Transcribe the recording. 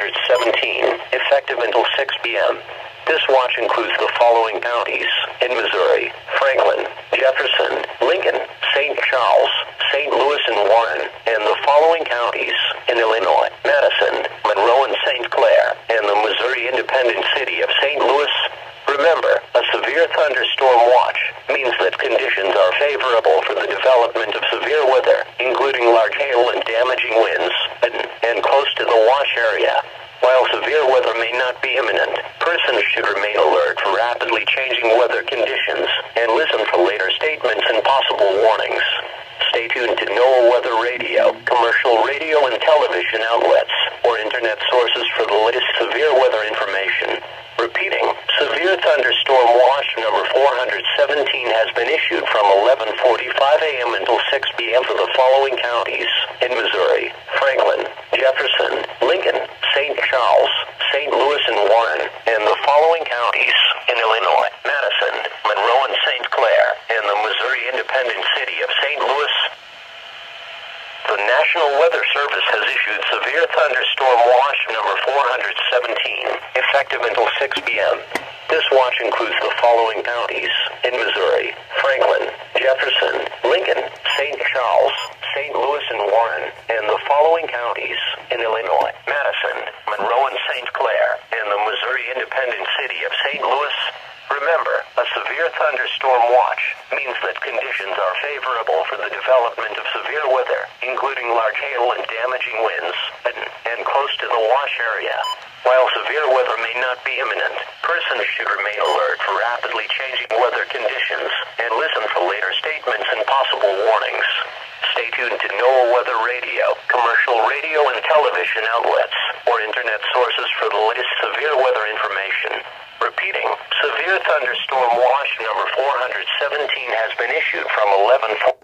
417, effective until 6 p.m. This watch includes the following counties in Missouri: Franklin, Jefferson, Lincoln, St. Charles, St. Louis, and Warren, and the following counties in Illinois: Madison, Monroe, and St. Clair, and the Missouri independent city of St. Louis. Remember, a severe thunderstorm watch means that conditions are favorable for the development of severe weather, including large hail and damaging winds, and close to the watch area. While severe weather may not be imminent, persons should remain alert for rapidly changing weather conditions and listen for later statements and possible warnings. Stay tuned to NOAA Weather Radio, commercial radio and television outlets, or internet sources for the latest severe weather information. Repeating, Severe Thunderstorm Watch number 417 has been issued from 11:45 a.m. until 6 p.m. for the following counties in Missouri: Franklin, Jefferson, Lincoln, St. Charles, St. Louis, and Warren, and the following counties in Illinois: Madison, Monroe, and St. Clair, and the Missouri independent city of St. Louis. The National Weather Service has issued Severe Thunderstorm Watch number 417, effective until 6 p.m. This watch includes the following counties in Missouri: Franklin, Jefferson, Lincoln, St. Charles, St. Louis, and Warren, and the following counties in Illinois: Madison, Monroe, and St. Clair, and the Missouri independent city of St. Louis. Remember, a severe thunderstorm watch means that conditions are favorable for the development of severe weather, including large hail and damaging winds, and close to the watch area. While severe weather may not be imminent, persons should remain alert for rapidly changing weather conditions and listen for later statements and possible warnings. Stay tuned to NOAA Weather Radio, commercial radio and television outlets, or internet sources for the latest severe weather information. Repeating, Severe Thunderstorm Watch number 417 has been issued from 11:40